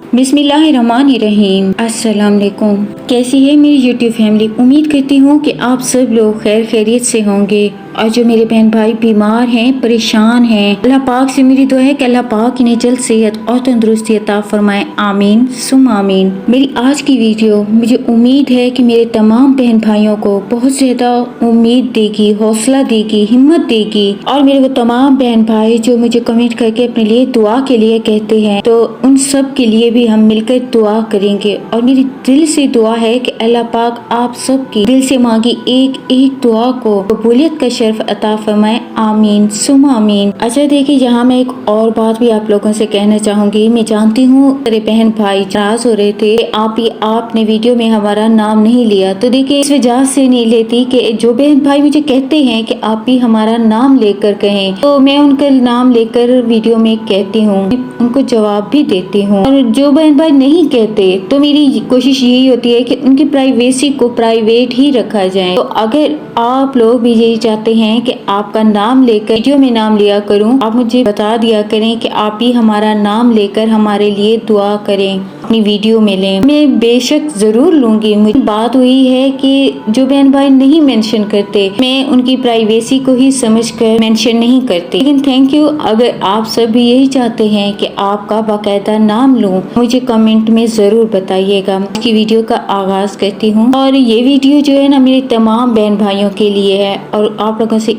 बिस्मिल्लाहिर्रहमानिर्रहीम। अस्सलाम वालेकुम। कैसी है मेरी यूट्यूब फैमिली? उम्मीद करती हूँ कि आप सब लोग खैर खैरियत से होंगे। और जो मेरे बहन भाई बीमार हैं, परेशान हैं, अल्लाह पाक से मेरी दुआ है कि अल्लाह पाक इन्हें जल्द सेहत और तंदुरुस्ती अता फरमाए। आमीन सुम आमीन। मेरी आज की वीडियो मुझे उम्मीद है कि मेरे तमाम बहन भाइयों को बहुत ज्यादा उम्मीद देगी, हौसला देगी, हिम्मत देगी। और मेरे वो तमाम बहन भाई जो मुझे कमेंट करके अपने लिए दुआ के लिए कहते हैं, तो उन सब के लिए भी हम मिलकर दुआ करेंगे। और मेरी दिल से दुआ है कि अल्लाह पाक आप सब की दिल से मांगी एक एक दुआ को कबूलियत का शर्फ अता फरमाए। आमीन सुम आमीन। अच्छा देखिए, यहाँ मैं एक और बात भी आप लोगों से कहना चाहूंगी। मैं जानती हूँ मेरे बहन भाई नाराज हो रहे थे, आपने वीडियो में हमारा नाम नहीं लिया। तो देखिए, इस वजह से नहीं लेती कि जो बहन भाई मुझे कहते हैं कि आप भी हमारा नाम लेकर कहें, तो मैं उनका नाम लेकर वीडियो में कहती हूँ, उनको जवाब भी देती हूँ। और जो बहन भाई नहीं कहते, तो मेरी कोशिश यही होती है कि उनकी प्राइवेसी को प्राइवेट ही रखा जाए। तो अगर आप लोग भी यही चाहते हैं कि आपका नाम लेकर वीडियो में नाम लिया करूं, आप मुझे बता दिया करें कि आप भी हमारा नाम लेकर हमारे लिए दुआ करें, अपनी वीडियो में लें। मैं बेशक जरूर लूंगी। मुझे बात हुई है कि जो बहन भाई नहीं मेंशन करते, मैं उनकी प्राइवेसी को ही समझकर मेंशन नहीं करती। लेकिन थैंक यू, अगर आप सब भी यही चाहते हैं कि आपका बाकायदा नाम लूं, मुझे कमेंट में जरूर बताइएगा। की वीडियो का आगाज करती हूँ। और ये वीडियो जो है ना, मेरे तमाम बहन भाइयों के लिए है। और आप लोगों से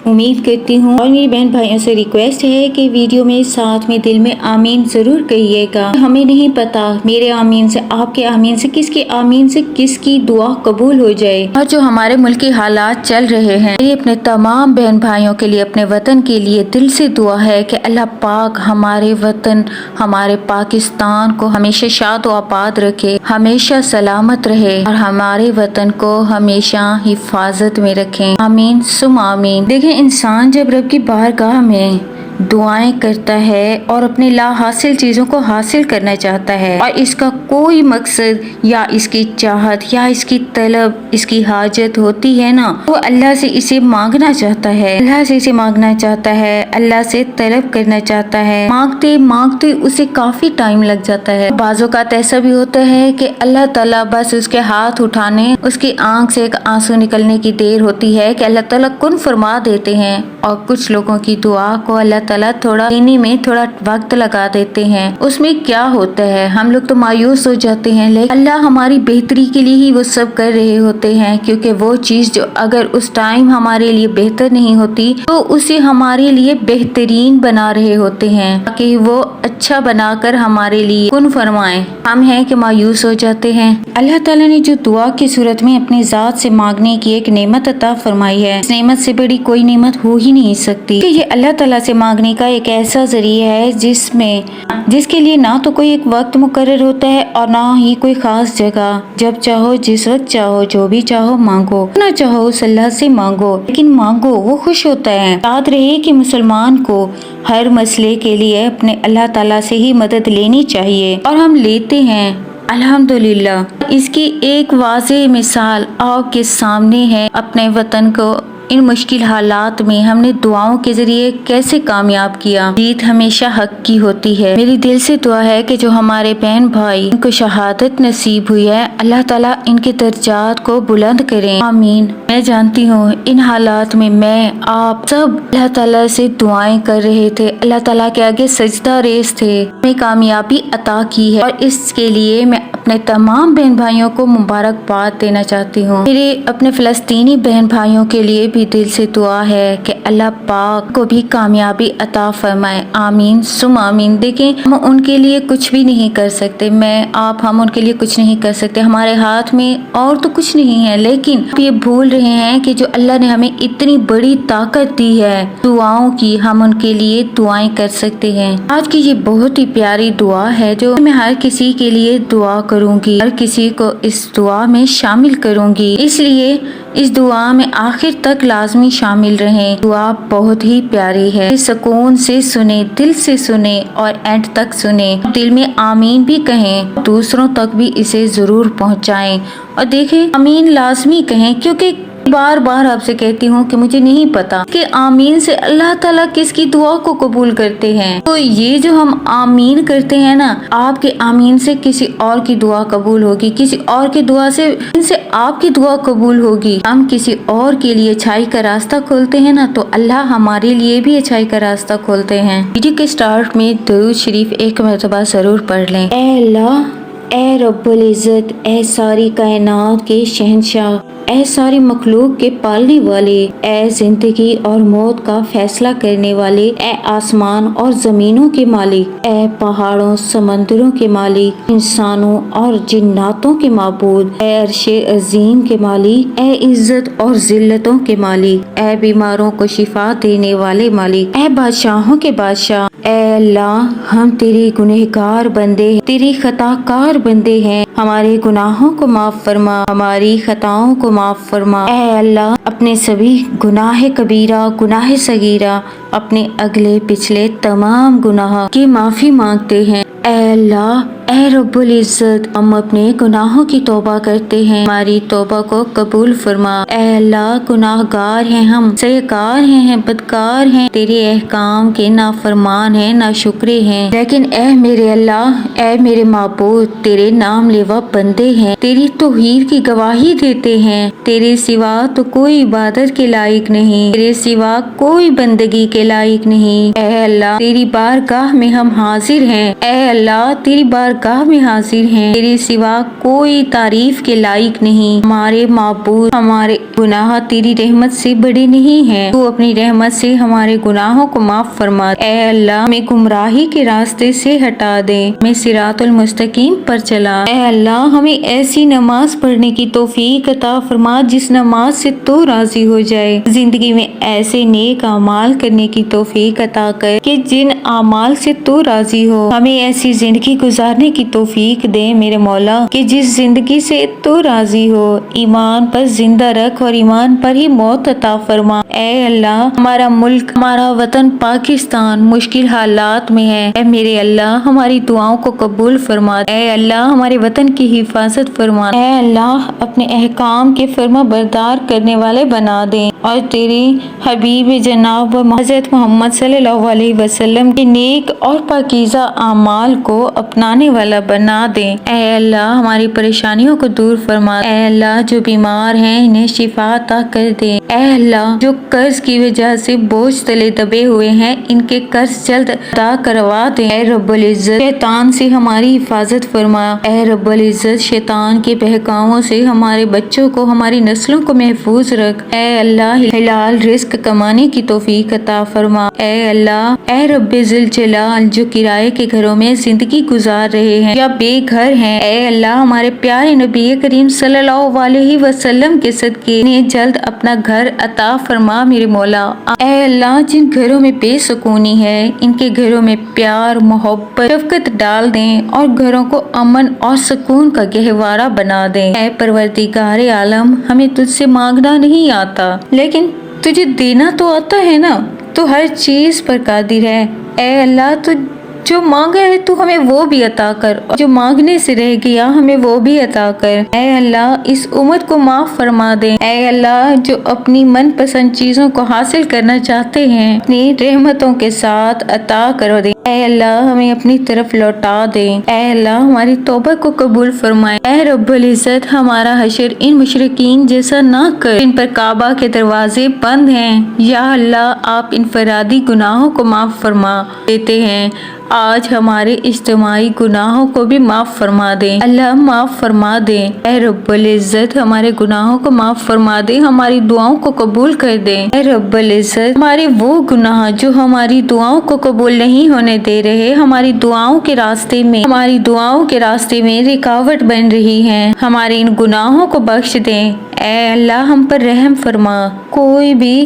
उम्मीद करती हूँ और मेरी बहन भाइयों से रिक्वेस्ट है कि वीडियो में साथ में दिल में आमीन जरूर कहिएगा। हमें नहीं पता मेरे आमीन से, आपके आमीन से, किसके आमीन से किसकी दुआ कबूल हो जाए। और जो हमारे मुल्क के हालात चल रहे हैं, ये अपने तमाम बहन भाइयों के लिए, अपने वतन के लिए दिल से दुआ है कि अल्लाह पाक हमारे वतन, हमारे पाकिस्तान को हमेशा शाद व आबाद रखे, हमेशा सलामत रहे और हमारे वतन को हमेशा हिफाजत में रखे। आमीन सुम आमीन। देखें, इंसान जब रब की बारगाह में दुआएं करता है और अपने ला हासिल चीज़ों को हासिल करना चाहता है, और इसका कोई मकसद या इसकी चाहत या इसकी तलब, इसकी हाजत होती है ना, वो अल्लाह से इसे मांगना चाहता है, अल्लाह से इसे मांगना चाहता है, अल्लाह से तलब करना चाहता है। मांगते मांगते उसे काफी टाइम लग जाता है। बाज़ों का ऐसा भी होता है कि अल्लाह ताला बस उसके हाथ उठाने, उसकी आंख से एक आंसू निकलने की देर होती है कि अल्लाह ताला कुन फरमा देते हैं। और कुछ लोगों की दुआ को अल्लाह ताला थोड़ा देने में थोड़ा वक्त लगा देते हैं। उसमें क्या होता है, हम लोग तो मायूस हो जाते हैं, लेकिन अल्लाह हमारी बेहतरी के लिए ही वो सब कर रहे होते हैं। क्योंकि वो चीज जो अगर उस टाइम हमारे लिए बेहतर नहीं होती, तो उसे हमारे लिए बेहतरीन बना रहे होते हैं, ताकि वो अच्छा बनाकर हमारे लिए कुन फरमाए। हम हैं कि मायूस हो जाते हैं। अल्लाह ताला ने जो दुआ की सूरत में अपनी जात से मांगने की एक नेमत अता फरमाई है, इस नेमत से बड़ी कोई नेमत हो ही नहीं सकती। ये अल्लाह ताला से मांगने का एक ऐसा जरिया है जिसके लिए ना तो कोई एक वक्त मुकर्रर होता है और ना ही कोई खास जगह। जब चाहो, जिस वक्त चाहो, जो भी चाहो मांगो, ना चाहो उस अल्लाह से मांगो, लेकिन मांगो, वो खुश होता है। याद रहे कि मुसलमान को हर मसले के लिए अपने अल्लाह ताला से ही मदद लेनी चाहिए, और हम लेते हैं अल्हम्दुलिल्लाह। इसकी एक वाज़ेह मिसाल आपके सामने है। अपने वतन को इन मुश्किल हालात में हमने दुआओं के जरिए कैसे कामयाब किया। जीत हमेशा हक की होती है। मेरी दिल से दुआ है कि जो हमारे बहन भाई इनको शहादत नसीब हुई है, अल्लाह ताला इनके दर्जात को बुलंद करें। आमीन। मैं जानती हूँ इन हालात में मैं, आप सब अल्लाह ताला से दुआएं कर रहे थे, अल्लाह ताला के आगे सजदा रेज़ थे, हमें कामयाबी अता की है। और इसके लिए मैं अपने तमाम बहन भाइयों को मुबारकबाद देना चाहती हूँ। मेरे अपने फ़लस्तीनी बहन भाइयों के लिए भी दिल से दुआ है कि अल्लाह पाक को भी कामयाबी अता फरमाए। आमीन सुम आमीन। देखें, हम उनके लिए कुछ भी नहीं कर सकते, हम उनके लिए कुछ नहीं कर सकते, हमारे हाथ में और तो कुछ नहीं है। लेकिन आप ये भूल रहे हैं कि जो अल्लाह ने हमें इतनी बड़ी ताकत दी है दुआओं की, हम उनके लिए दुआएं कर सकते हैं। आज की ये बहुत ही प्यारी दुआ है जो मैं हर किसी के लिए दुआ करूंगी, हर किसी को इस दुआ में शामिल करूंगी। इसलिए इस दुआ में आखिर तक लाजमी शामिल रहें। दुआ बहुत ही प्यारी है, सुकून से सुने, दिल से सुने और एंड तक सुने। दिल में आमीन भी कहें, दूसरों तक भी इसे जरूर पहुंचाएं। और देखें, आमीन लाजमी कहें, क्योंकि बार बार आपसे कहती हूँ कि मुझे नहीं पता कि आमीन से अल्लाह ताला किसकी दुआ को कबूल करते हैं। तो ये जो हम आमीन करते हैं ना, आपके आमीन से किसी और की दुआ कबूल होगी, किसी और की दुआ से आपकी दुआ कबूल होगी। हम किसी और के लिए अच्छाई का रास्ता खोलते हैं ना, तो अल्लाह हमारे लिए भी अच्छाई का रास्ता खोलते हैं। वीडियो के स्टार्ट में दुरूद शरीफ एक मरतबा जरूर पढ़ लें। ऐ अल्लाह, ऐ रब्बुल इज़्ज़त, ऐ सारी कायनात के शहंशाह, ऐ सारी मखलूक के पालने वाले, ऐ जिंदगी और मौत का फैसला करने वाले, ऐ आसमान और जमीनों के मालिक, ऐ पहाड़ों समंदरों के मालिक, इंसानों और जिन्नातों के माबूद, ऐ अर्शे अजीम के मालिक, ऐ इज्जत और जिल्लतों के मालिक, ऐ बीमारों को शिफा देने वाले मालिक, ऐ बादशाहों के बादशाह, ऐ अल्लाह, हम तेरे गुनहगार बंदे, तेरी खताकार बंदे हैं। हमारे गुनाहों को माफ फरमा, हमारी खताओं को माफ फरमा। ऐ अल्लाह, अपने सभी गुनाह कबीरा, गुनाह सगीरा, अपने अगले पिछले तमाम गुनाह की माफी मांगते हैं। ऐ अल्लाह, ऐ रब्बुल इज़्ज़त, हम अपने गुनाहों की तौबा करते हैं, हमारी तौबा को कबूल फरमा। ऐ अल्लाह, गुनाहगार हैं हम, सयकार हैं, बदकार हैं, तेरे अहकाम के नाफरमान हैं, नाशुक्रे हैं। लेकिन ऐ मेरे अल्लाह, ऐ मेरे माबूद, तेरे नाम लेवा बंदे हैं, तेरी तौहीद की गवाही देते हैं। तेरे सिवा तो कोई इबादत के लायक नहीं, तेरे सिवा कोई बंदगी के लायक नहीं। ऐ अल्लाह, तेरी बारगाह में हम हाजिर हैं। ऐ अल्लाह, तेरी बारगाह में हाजिर हैं, तेरे सिवा कोई तारीफ के लायक नहीं। हमारे माबूद, हमारे गुनाह तेरी रहमत से बड़े नहीं हैं, तू अपनी रहमत से हमारे गुनाहों को माफ फरमा। ऐ अल्लाह, हमें गुमराही के रास्ते से हटा दे, हमें सिरातुल मुस्तकीम पर चला। ऐ अल्लाह, हमें ऐसी नमाज पढ़ने की तौफीक अता फरमा जिस नमाज से तू राजी हो जाए। जिंदगी में ऐसे नेक अमाल करने की तौफीक अता कर कि जिन अमाल से तू राजी हो। हमें ऐसी जिंदगी गुजारने की तौफीक दे मेरे मौला कि जिस जिंदगी से तू राजी हो। ईमान पर जिंदा रख और ईमान पर ही मौत अता फरमा। ऐ अल्लाह, हमारा मुल्क, हमारा वतन पाकिस्तान मुश्किल हालात में है। ऐ मेरे अल्लाह, हमारी दुआओं को कबूल फरमा। ऐ अल्लाह, हमारे वतन की हिफाजत फरमा। ऐ अल्लाह, अपने अहकाम के फर्मा बरदार करने वाले बना दे और तेरी हबीब जनाब हज़रत मोहम्मद सल्लल्लाहु अलैहि वसल्लम के नेक और पाकीज़ा अमाल को अपनाने वाला बना दे। ऐ अल्लाह, हमारी परेशानियों को दूर फरमा। ऐ अल्लाह, जो बीमार हैं इन्हें शिफा अता कर दे। ऐ अल्लाह, जो कर्ज की वजह से बोझ तले दबे हुए हैं इनके कर्ज जल्द अदा करवा दे। ऐ रब्बुल इज़्ज़त, शैतान से हमारी हिफाजत फरमा। ऐ रब्बुल इज़्ज़त, शैतान के बहकावों से हमारे बच्चों को, हमारी नस्लों को महफूज रख। ऐ अल्लाह, हलाल रिस्क कमाने की तौफीक अता फरमा। ऐ अल्लाह, ऐ रब्बे ज़िल जलाल, जो किराए के घरों में जिंदगी गुजार रहे हैं या बेघर हैं, ऐ अल्लाह, हमारे प्यारे नबी करीम सल्लल्लाहु अलैहि वसल्लम के सदके इन्हें जल्द अपना घर अता फरमा मेरे मौला। ऐ अल्लाह, जिन घरों में बेसुकूनी है इनके घरों में प्यार, मोहब्बत, शफकत डाल दें और घरों को अमन और सुकून का गहवारा बना दें। ऐ परवरदिगार आलम, हमें तुझसे मांगना नहीं आता लेकिन तुझे देना तो आता है ना, तो हर चीज पर कादिर है। ऐ अल्लाह, तू जो मांगा है तू हमें वो भी अता कर और जो मांगने से रह गया हमें वो भी अता कर। ऐ अल्लाह, इस उम्मत को माफ फरमा दे। ऐ अल्लाह, जो अपनी मनपसंद चीजों को हासिल करना चाहते हैं अपनी रहमतों के साथ अता करो दे। ऐ अल्लाह, हमें अपनी तरफ लौटा दे। ऐ अल्लाह, हमारी तौबा को कबूल फरमाए। ऐ रब्बुल इज़्ज़त, हमारा हशर इन मुशरिकीन जैसा ना कर इन पर काबा के दरवाजे बंद हैं। या अल्लाह, आप इनफरादी गुनाहों को माफ फरमा देते हैं, आज हमारे इज्तिमाई गुनाहों को भी माफ फरमा दे। अल्लाह, माफ फरमा दे। ऐ रब्बुल इज़्ज़त, हमारे गुनाहों को माफ फरमा दे, हमारी दुआओं को कबूल कर दे। ऐ रब्बुल इज़्ज़त, हमारे वो गुनाह जो हमारी दुआओं को कबूल नहीं होने दे रहे, हमारी दुआओं के रास्ते में रुकावट बन रही हैं, हमारे इन गुनाहों को बख्श दे। ऐ अल्लाह, हम पर रहम फरमा। कोई भी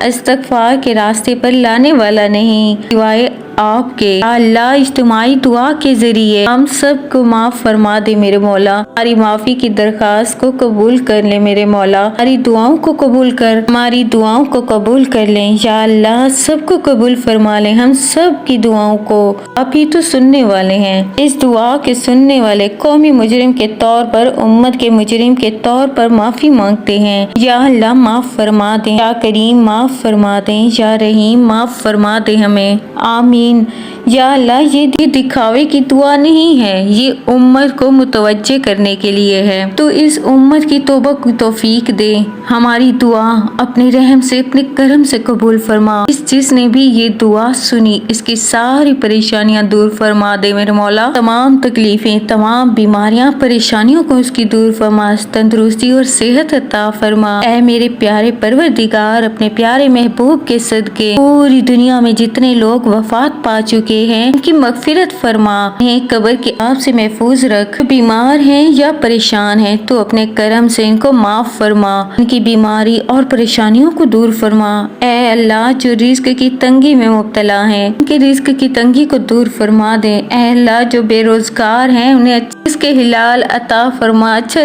इस्तगफार के रास्ते पर लाने वाला नहीं सिवाय آپ کے اللہ اجتماعی دعا کے ذریعے ہم سب کو معاف فرما دے میرے مولا، ہماری معافی کی درخواست کو قبول کر لے میرے مولا، ہماری دعاؤں کو قبول کر، ہماری دعاؤں کو قبول کر لیں یا اللہ، سب کو قبول فرما لیں، ہم سب کی دعاؤں کو آپ ہی تو سننے والے ہیں۔ اس دعا کے سننے والے قومی مجرم کے طور پر، امت کے مجرم کے طور پر معافی مانگتے ہیں، یا اللہ معاف فرما دیں، یا کریم معاف فرما دیں، یا رحیم معاف فرما دیں ہمیں، آمین۔ یا اللہ یہ دکھاوے کی دعا نہیں ہے، یہ امت کو متوجہ کرنے کے لیے ہے، تو اس امت کی توبہ کی توفیق دے، ہماری دعا اپنے رحم سے، اپنے کرم سے قبول فرما۔ جس نے بھی یہ دعا سنی اس کی ساری پریشانیاں دور فرما دے میرے مولا، تمام تکلیفیں، تمام بیماریاں، پریشانیوں کو اس کی دور فرما، تندرستی اور صحت عطا فرما۔ اے میرے پیارے پروردگار، اپنے پیارے محبوب کے صدقے پوری دنیا میں جتنے لوگ وفات پا چکے ہیں ان کی مغفرت فرما، انہیں قبر کے عذاب سے محفوظ رکھ، بیمار ہیں یا پریشان ہیں تو اپنے کرم سے ان کو معاف فرما، ان کی بیماری اور پریشانیوں کو دور فرما۔ اے اللہ، جو رزق کی تنگی میں مبتلا ہیں ان کے رزق کی تنگی کو دور فرما دے۔ اے اللہ، جو بے روزگار ہیں انہیں رزق حلال عطا فرما، اچھا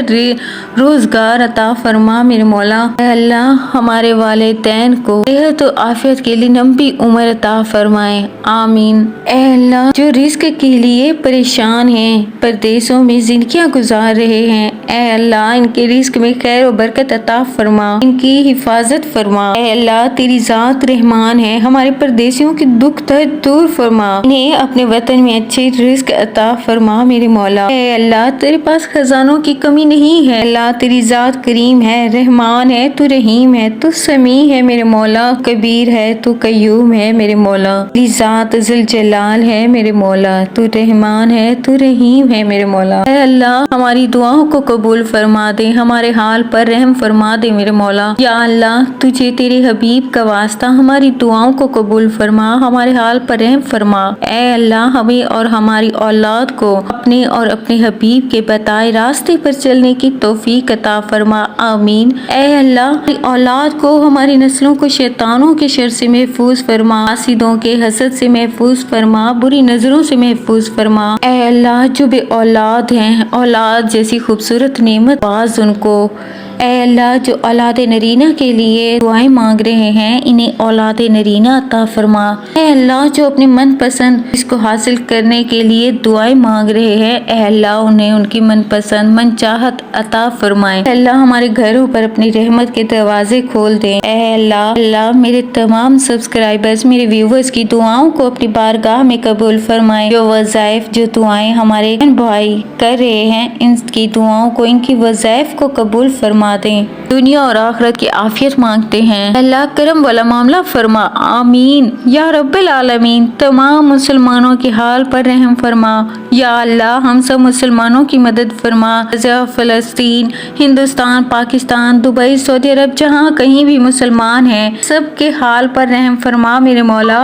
روزگار عطا فرما میرے مولا۔ اے اللہ، ہمارے والدین کو صحت و عافیت کے لیے لمبی عمر عطا فرمائے، آمین۔ اے اللہ، جو رزق کے لیے پریشان ہیں، پردیسوں میں زندگیاں گزار رہے ہیں، اے اللہ ان کے رزق میں خیر و برکت عطا فرما، ان کی حفاظت فرما۔ اے اللہ، تیری ذات رحمان ہے، ہمارے پردیسیوں کی دکھ درد دور فرما، انہیں اپنے وطن میں اچھے رزق عطا فرما میرے مولا۔ اے اللہ، تیرے پاس خزانوں کی کمی نہیں ہے، اللہ تیری ذات کریم ہے، رحمان ہے، تو رحیم ہے، تو سمیع ہے میرے مولا، کبیر ہے، تو قیوم ہے میرے مولا، تیری ذات ذوالجلال ہے میرے مولا، تو رحمان ہے، تو رحیم ہے میرے مولا۔ اے اللہ، ہماری دعاؤں کو قبول فرما دے، ہمارے حال پر رحم فرما دے میرے مولا۔ یا اللہ، تجھے تیرے حبیب کا واسطہ ہماری دعاؤں کو قبول فرما، ہمارے حال پر رحم فرما۔ اے اللہ، ہمیں اور ہماری اولاد کو اپنے اور اپنے حبیب کے بتائے راستے پر چلنے کی توفیق عطا فرما، آمین۔ اے اللہ، ہماری اولاد کو، ہماری نسلوں کو شیطانوں کے شر سے محفوظ فرما، حاسدوں کے حسد سے محفوظ فرما، بری نظروں سے محفوظ فرما۔ اے اللہ، جو بے اولاد ہیں، اولاد جیسی خوبصورت نعمت باز ان کو، اے اللہ، جو اولاد نرینہ کے لیے دعائیں مانگ رہے ہیں انہیں اولاد نرینہ عطا فرما۔ اے اللہ، جو اپنے من پسند اس کو حاصل کرنے کے لیے دعائیں مانگ رہے ہیں، اے اللہ انہیں ان کی من پسند من چاہت عطا فرمائے۔ اے اللہ، ہمارے گھروں پر اپنی رحمت کے دروازے کھول دیں۔ اے اللہ میرے تمام سبسکرائبرز، میرے ویورز کی دعاؤں کو اپنی بارگاہ میں قبول فرمائے، جو وظائف، جو دعائیں ہمارے بہن بھائی کر رہے ہیں ان کی دعاؤں کو، ان کی وظائف کو قبول فرما دیں، دنیا اور آخرت کی عافیت مانگتے ہیں۔ اللہ کرم والا معاملہ فرما، آمین یا رب العالمین۔ تمام مسلمانوں کے حال پر رحم فرما، یا اللہ ہم سب مسلمانوں کی مدد فرما، غزہ، فلسطین، ہندوستان، پاکستان، دبئی، سعودی عرب، جہاں کہیں بھی مسلمان ہیں سب کے حال پر رحم فرما میرے مولا۔